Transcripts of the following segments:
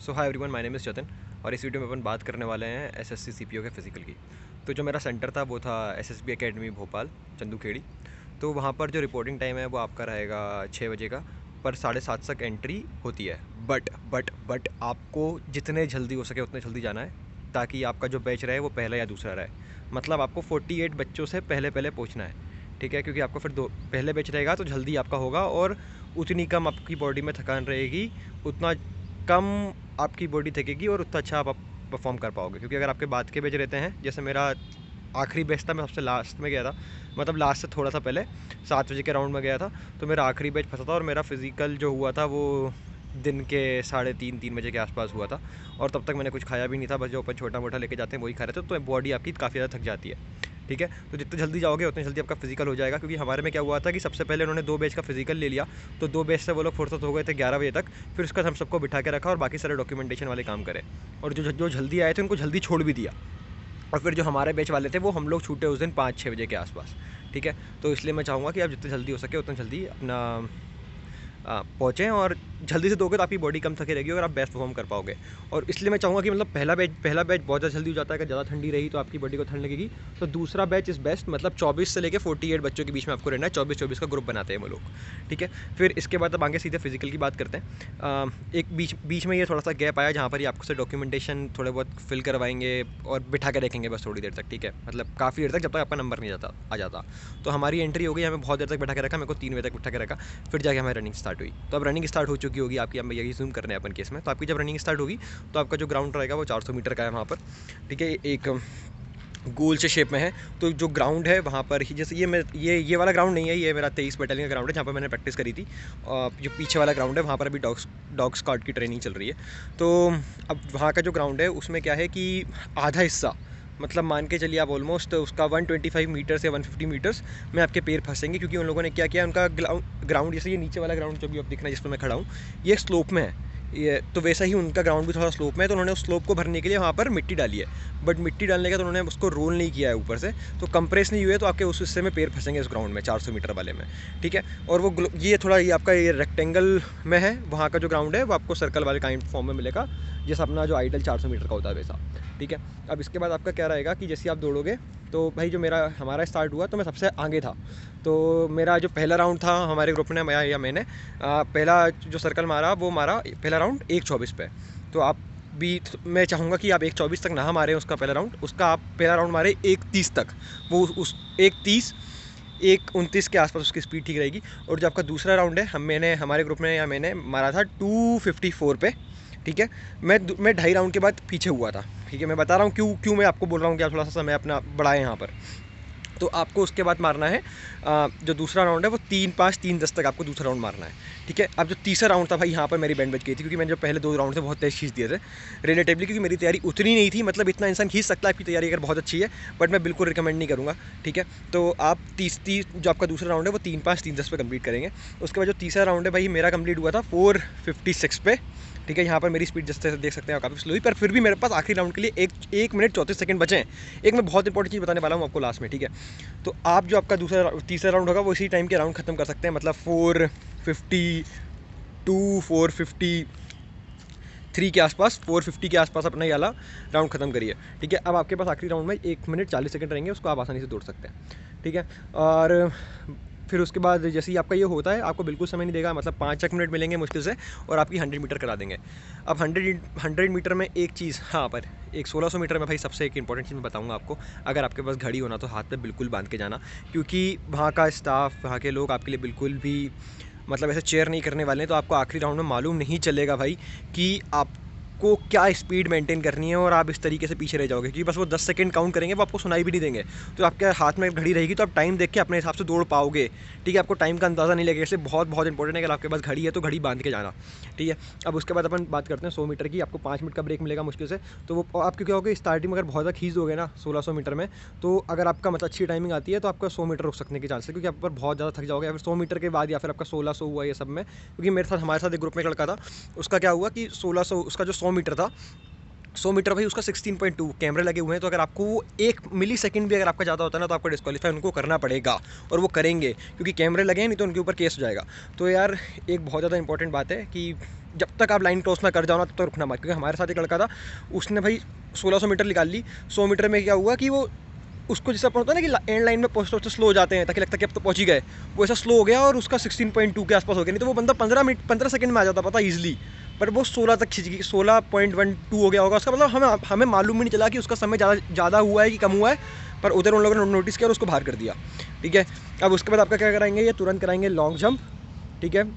So hi everyone, my name is Jatin और इस video में अपन बात करने वाले हैं एसएससी सीपीओ के फिज़िकल की। तो जो मेरा सेंटर था वो था एसएसबी एकेडमी भोपाल, चंदू खेड़ी। तो वहाँ पर जो रिपोर्टिंग टाइम है वो आपका रहेगा 6 बजे का, पर 7:30 तक एंट्री होती है। बट आपको जितने जल्दी हो सके उतने जल्दी जाना है, ताकि आपका जो बैच रहे वो पहला या दूसरा रहे। मतलब आपको 48 बच्चों से पहले पहले पहुँचना है, ठीक है, क्योंकि आपको फिर दो पहले बैच रहेगा तो जल्दी आपका होगा और उतनी कम आपकी बॉडी में थकान रहेगी, उतना कम आपकी बॉडी थकेगी और उतना अच्छा आप परफॉर्म कर पाओगे। क्योंकि अगर आपके बाद के बैच रहते हैं, जैसे मेरा आखिरी बैच था, मैं सबसे लास्ट में गया था, मतलब लास्ट से थोड़ा सा पहले 7 बजे के राउंड में गया था, तो मेरा आखिरी बैच फंसा था और मेरा फिज़िकल जो हुआ था वो दिन के 3:30 बजे के आसपास हुआ था। और तब तक मैंने कुछ खाया भी नहीं था, बस जो अपन छोटा मोटा लेके जाते हैं वही खा रहे थे, तो बॉडी आपकी काफ़ी ज़्यादा थक जाती है, ठीक है। तो जितने जल्दी जाओगे उतनी जल्दी आपका फिजिकल हो जाएगा। क्योंकि हमारे में क्या हुआ था कि सबसे पहले उन्होंने 2 बैच का फिजिकल ले लिया, तो 2 बैच से वो लोग फुर्सत हो गए थे 11 बजे तक। फिर उसके बाद हम सबको बिठा के रखा और बाकी सारे डॉक्यूमेंटेशन वाले काम करे, और जो जल्दी आए थे उनको जल्दी छोड़ भी दिया। और फिर जो हमारे बैच वाले थे वो हम लोग छूटे उस दिन 5-6 बजे के आसपास, ठीक है। तो इसलिए मैं चाहूँगा कि आप जितनी जल्दी हो सके उतना जल्दी अपना पहुँचें, और जल्दी से दोगे तो आपकी बॉडी कम थकी रहेगी और आप बेस्ट परफॉर्म कर पाओगे। और इसलिए मैं चाहूँगा कि मतलब पहला बैच बहुत ज़्यादा जल्दी हो जाता है। अगर ज़्यादा ठंडी रही तो आपकी बॉडी को ठंड लगेगी, तो दूसरा बैच इज़ बेस्ट। मतलब 24 से लेकर 48 बच्चों के बीच में आपको रहना है। 24-24 का ग्रुप बनाते हैं वो लोग, ठीक है। फिर इसके बाद अब आगे सीधे फिजिकल की बात करते हैं। एक बीच में ये थोड़ा सा गैप आया जहाँ पर ही आपको से डॉक्यूमेंटेशन थोड़े बहुत फिल करवाएंगे और बिठा के रखेंगे बस थोड़ी देर तक, ठीक है। मतलब काफ़ी देर तक, जब तक आपका नंबर नहीं आ जाता। तो हमारी एंट्री हो गई, हमें बहुत देर तक बिठा के रखा, मेरे को 3 बजे तक बिठा के रखा। फिर जाके हमारी रनिंग स्टार्ट हुई। तो अब रनिंग स्टार्ट हो चुकी होगी आपकी, अब यही जूम करने हैं अपन केस में। तो आपकी जब रनिंग स्टार्ट होगी तो आपका जो ग्राउंड रहेगा वो 400 मीटर का है वहाँ पर, ठीक है। एक गोल से शेप में है। तो जो ग्राउंड है वहाँ पर ही, जैसे ये वाला ग्राउंड नहीं है, ये मेरा 23 बटालियन का ग्राउंड है जहाँ पर मैंने प्रैक्टिस करी थी। और जो पीछे वाला ग्राउंड है वहाँ पर अभी डॉग स्क्वाड की ट्रेनिंग चल रही है। तो अब वहाँ का जो ग्राउंड है उसमें क्या है कि आधा हिस्सा, मतलब मान के चलिए आप ऑलमोस्ट उसका 125 मीटर से 150 मीटर्स में आपके पैर फंसेंगे। क्योंकि उन लोगों ने क्या किया, उनका ग्राउंड जैसे ये नीचे वाला ग्राउंड जो भी आप दिख रहा है जिस पर मैं खड़ा हूँ, ये स्लोप में है। ये तो वैसा ही उनका ग्राउंड भी थोड़ा स्लोप में है, तो उन्होंने उस स्लोप को भरने के लिए वहाँ पर मिट्टी डाली है। बट मिट्टी डालने के तो उन्होंने उसको रोल नहीं किया है ऊपर से, तो कंप्रेस नहीं हुए, तो आपके उस हिस्से में पैर फंसेंगे इस ग्राउंड में 400 मीटर वाले में, ठीक है। और वो ये थोड़ा ये आपका ये रेक्टेंगल में है, वहाँ का जो ग्राउंड है वो आपको सर्कल वाले काइंड फॉर्म में मिलेगा, जैसा अपना जो आइडल 400 मीटर का होता है वैसा, ठीक है। अब इसके बाद आपका क्या रहेगा कि जैसे आप दौड़ोगे, तो भाई जो हमारा स्टार्ट हुआ तो मैं सबसे आगे था। तो मेरा जो पहला राउंड था हमारे ग्रुप ने मैंने पहला जो सर्कल मारा वो मारा पहला राउंड 1:24 पे। तो आप भी, मैं चाहूँगा कि आप 1:24 तक ना मारें उसका पहला राउंड, उसका आप पहला राउंड मारे 1:30 तक। वो उस 1:30 1:29 के आसपास उसकी स्पीड ठीक रहेगी। और जो आपका दूसरा राउंड है, हमारे ग्रुप ने या मैंने मारा था 2:54 पे, ठीक है। मैं 2.5 राउंड के बाद पीछे हुआ था, ठीक है। मैं बता रहा हूँ क्यों मैं आपको बोल रहा हूँ कि आप थोड़ा सा समय अपना बढ़ाएं यहाँ पर। तो आपको उसके बाद मारना है जो दूसरा राउंड है वो 3:05 3:10 तक आपको दूसरा राउंड मारना है, ठीक है। अब जो तीसरा राउंड था भाई, यहाँ पर मेरी बैंड बच गई थी, क्योंकि मैंने जो पहले 2 राउंड थे बहुत तेज खींच दिए थे रिलेटिवली, क्योंकि मेरी तैयारी उतनी नहीं थी। मतलब इतना इंसान खींच सकता है आपकी तैयारी अगर बहुत अच्छी है, बट मैं बिल्कुल रिकमेंड नहीं करूँगा, ठीक है। तो आप 30 जो आपका दूसरा राउंड है वो 3:05 3:10 पे कंप्लीट करेंगे। उसके बाद जो तीसरा राउंड है भाई, मेरा कंप्लीट हुआ था 4:56 पे, ठीक है। यहाँ पर मेरी स्पीड जैसे देख सकते हैं काफ़ी स्लो ही, पर फिर भी मेरे पास आखिरी राउंड के लिए 1 मिनट 34 सेकंड बचे हैं। एक मैं बहुत इंपॉर्टेंट चीज़ बताने वाला हूँ आपको लास्ट में, ठीक है। तो आप जो आपका तीसरा राउंड होगा वो इसी टाइम के राउंड खत्म कर सकते हैं। मतलब 4:52 4:53 के आसपास, 4:50 के आसपास अपना ये वाला राउंड खत्म करिए, ठीक है। अब आपके पास आखिरी राउंड में 1 मिनट 40 सेकंड रहेंगे, उसको आप आसानी से दौड़ सकते हैं, ठीक है। और फिर उसके बाद जैसे ही आपका ये होता है, आपको बिल्कुल समय नहीं देगा, मतलब 5 मिनट मिलेंगे मुश्किल से, और आपकी 100 मीटर करा देंगे। अब 100 मीटर में एक चीज़, हाँ, पर एक 1600 मीटर में भाई सबसे एक इंपॉर्टेंट चीज़ मैं बताऊंगा आपको। अगर आपके पास घड़ी होना तो हाथ पे बिल्कुल बांध के जाना, क्योंकि वहाँ का स्टाफ, वहाँ के लोग आपके लिए बिल्कुल भी मतलब ऐसे चेयर नहीं करने वाले हैं। तो आपको आखिरी राउंड में मालूम नहीं चलेगा भाई कि आपको क्या स्पीड मेंटेन करनी है, और आप इस तरीके से पीछे रह जाओगे, क्योंकि बस वो 10 सेकंड काउंट करेंगे, वो आपको सुनाई भी नहीं देंगे। तो आपके हाथ में घड़ी रहेगी तो आप टाइम देख के अपने हिसाब से दौड़ पाओगे, ठीक है। आपको टाइम का अंदाज़ा नहीं लगेगा, इसलिए बहुत बहुत इंपॉर्टेंट है अगर आपके पास घड़ी है तो घड़ी बांध के जाना, ठीक है। अब उसके बाद अपन बात करते हैं 100 मीटर की। आपको 5 मिनट का ब्रेक मिलेगा मुश्किल से। तो वो आप क्योंकि होगे स्टार्टिंग में अगर बहुत ज़्यादा खींच दोगे ना 1600 मीटर में, तो अगर आपका मतलब अच्छी टाइमिंग आती है तो आपका 100 मीटर रुक सकने के चांस है, क्योंकि आप पर बहुत ज़्यादा थक जाओगे। या फिर 100 मीटर के बाद, या फिर आपका 1600 हुआ ये सब में। क्योंकि हमारे साथ एक ग्रुप में एक लड़का था, उसका क्या हुआ कि 1600, उसका जो 100 मीटर था, 100 मीटर भाई उसका 16.2 कैमरे लगे हुए हैं। तो अगर आपको वो 1 मिली सेकंड भी अगर आपका ज़्यादा होता है ना, तो आपको डिस्क्वालीफाई उनको करना पड़ेगा, और वो करेंगे, क्योंकि कैमरे लगे हैं, नहीं तो उनके ऊपर केस हो जाएगा। तो यार एक बहुत ज़्यादा इंपॉर्टेंट बात है कि जब तक आप लाइन क्रॉस ना कर जाओ ना तब तक रुकना मत, क्योंकि हमारे साथ एक लड़का था, उसने भाई 1600 मीटर निकाल ली। 100 मीटर में क्या हुआ कि वो उसको जैसा होता है ना कि एंड लाइन में पहुँचते पहुँचते स्लो हो जाते हैं ताकि लगता है कि अब तो पहुँच ही गए, वो ऐसा स्लो हो गया और उसका 16.2 के आसपास हो गया। नहीं तो वो बंदा 15 सेकंड में आ जाता पता ईजिली, पर वो 16 तक खिंच गई, 16.12 हो गया होगा उसका। मतलब हमें मालूम भी नहीं चला कि उसका समय ज़्यादा हुआ है कि कम हुआ है, पर उधर उन लोगों ने नोटिस किया और उसको बाहर कर दिया। ठीक है, अब उसके बाद आपका क्या कराएंगे, ये तुरंत कराएंगे लॉन्ग जंप। ठीक है,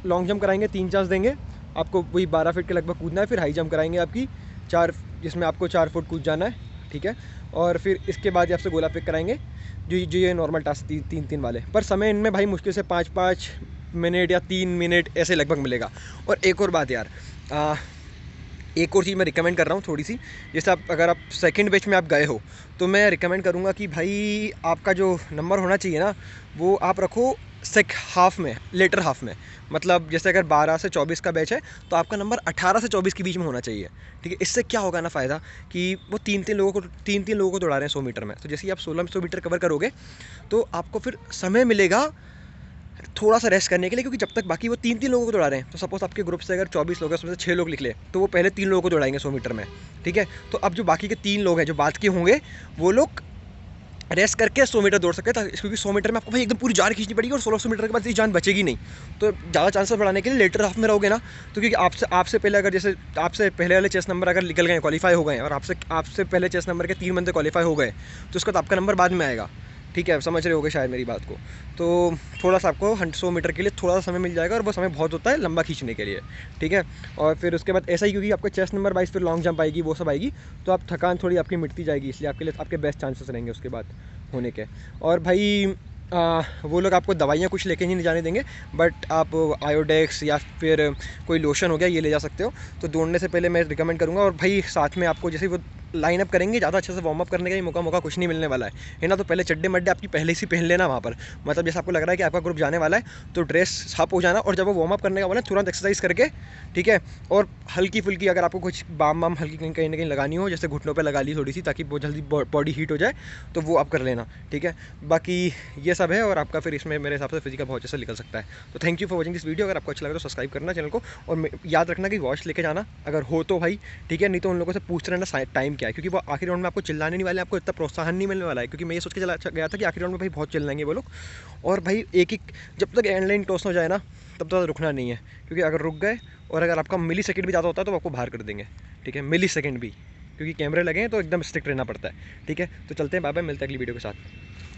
लॉन्ग जंप कराएंगे, 3 चांस देंगे आपको, वही 12 फीट के लगभग कूदना है। फिर हाई जंप कराएंगे आपकी 4, जिसमें आपको 4 फुट कूद जाना है। ठीक है, और फिर इसके बाद आपसे गोला फेंक कराएंगे, जो ये नॉर्मल टास्क 3-3 वाले, पर समय इनमें भाई मुश्किल से 5-5 मिनट या 3 मिनट ऐसे लगभग मिलेगा। और एक और बात यार, एक और चीज़ मैं रिकमेंड कर रहा हूँ थोड़ी सी, जैसे आप अगर आप सेकंड बैच में आप गए हो तो मैं रिकमेंड करूँगा कि भाई आपका जो नंबर होना चाहिए ना वो आप रखो हाफ में, लेटर हाफ में। मतलब जैसे अगर 12 से 24 का बैच है तो आपका नंबर 18 से 24 के बीच में होना चाहिए। ठीक है, इससे क्या होगा ना फ़ायदा कि वो तीन तीन लोगों को दौड़ा रहे हैं 100 मीटर में, तो जैसे ही आप 1600 मीटर कवर करोगे तो आपको फिर समय मिलेगा थोड़ा सा रेस्ट करने के लिए, क्योंकि जब तक बाकी वो 3-3 लोगों को दौड़ा रहे हैं, तो सपोज आपके ग्रुप से अगर 24 लोग हैं उसमें से 6 लोग निकले तो वो पहले 3 लोगों को दौड़ाएंगे 100 मीटर में। ठीक है, तो अब जो बाकी के 3 लोग हैं जो बाद के होंगे वो लोग रेस्ट करके 100 मीटर दौड़ सकते हैं, क्योंकि 100 मीटर में आपको भाई एकदम पूरी जान खींचनी पड़ेगी और 1600 मीटर के बाद ये जान बचेगी नहीं। तो ज़्यादा चांसेस बढ़ाने के लिए लेटर हाफ में रहोगे ना, तो क्योंकि आपसे पहले अगर जैसे आपसे पहले वाले चेस नंबर अगर निकल गए, क्वालिफाई हो गए, और आपसे पहले चेस नंबर के 3 बंदे क्वालिफाई हो गए, तो उसका तो आपका नंबर बाद में आएगा। ठीक है, समझ रहे होगे शायद मेरी बात को। तो थोड़ा सा आपको 100 मीटर के लिए थोड़ा सा समय मिल जाएगा, और वो समय बहुत होता है लंबा खींचने के लिए। ठीक है, और फिर उसके बाद ऐसा ही, क्योंकि आपका चेस्ट नंबर 22 फिर लॉन्ग जंप आएगी, वो सब आएगी, तो आप थकान थोड़ी आपकी मिटती जाएगी, इसलिए आपके लिए आपके बेस्ट चांसेस रहेंगे उसके बाद होने के। और भाई वो लोग आपको दवाइयाँ कुछ लेके ही नहीं जाने देंगे, बट आप आयोडेक्स या फिर कोई लोशन हो गया ये ले जा सकते हो। तो दौड़ने से पहले मैं रिकमेंड करूँगा, और भाई साथ में आपको जैसे वो लाइन अप करेंगे, ज़्यादा अच्छे से वार्म अप करने का ही मौका कुछ नहीं मिलने वाला है ना। तो पहले चड्डे मड्डे आपकी पहले से पहन लेना वहाँ पर, मतलब जैसे आपको लग रहा है कि आपका ग्रुप जाने वाला है तो ड्रेस साफ हो जाना, और जब वो वार्म अप करने का बोला तुरंत एक्सरसाइज करके। ठीक है, और हल्की फुल्की अगर आपको कुछ बाम हल्की कहीं ना कहीं लगानी हो, जैसे घुटनों पर लगा ली थोड़ी सी, ताकि बहुत जल्दी बॉडी हीट हो जाए, तो वो आप कर लेना। ठीक है, बाकी ये सब है, और आपका फिर इसमें मेरे हिसाब से फिजिकल बहुत अच्छा निकल सकता है। तो thank you for watching this video. अगर आपको अच्छा लगा तो सब्सक्राइब करना चैनल को, और याद रखना कि वॉच लेके जाना अगर हो तो भाई। ठीक है, नहीं तो उन लोगों से पूछते रहना टाइम क्या है, क्योंकि वो आखिरी राउंड में आपको चिल्लाने नहीं वाले, आपको इतना प्रोत्साहन नहीं मिलने वाला है, क्योंकि मैं ये सोच के चला गया था कि आखिरी राउंड में भाई बहुत चिल्लाएंगे वो लोग। और भाई एक जब तक एंड लाइन टॉस हो जाए ना तब तक रुकना नहीं है, क्योंकि अगर रुक गए और अगर आपका मिली सेकंड भी ज़्यादा होता है तो आपको बाहर कर देंगे। ठीक है, मिली सेकंड भी, क्योंकि कैमरे लगे हैं तो एकदम स्ट्रिक्ट रहना पड़ता है। ठीक है, तो चलते हैं, बाय बाय, मिलते हैं अगली वीडियो के साथ।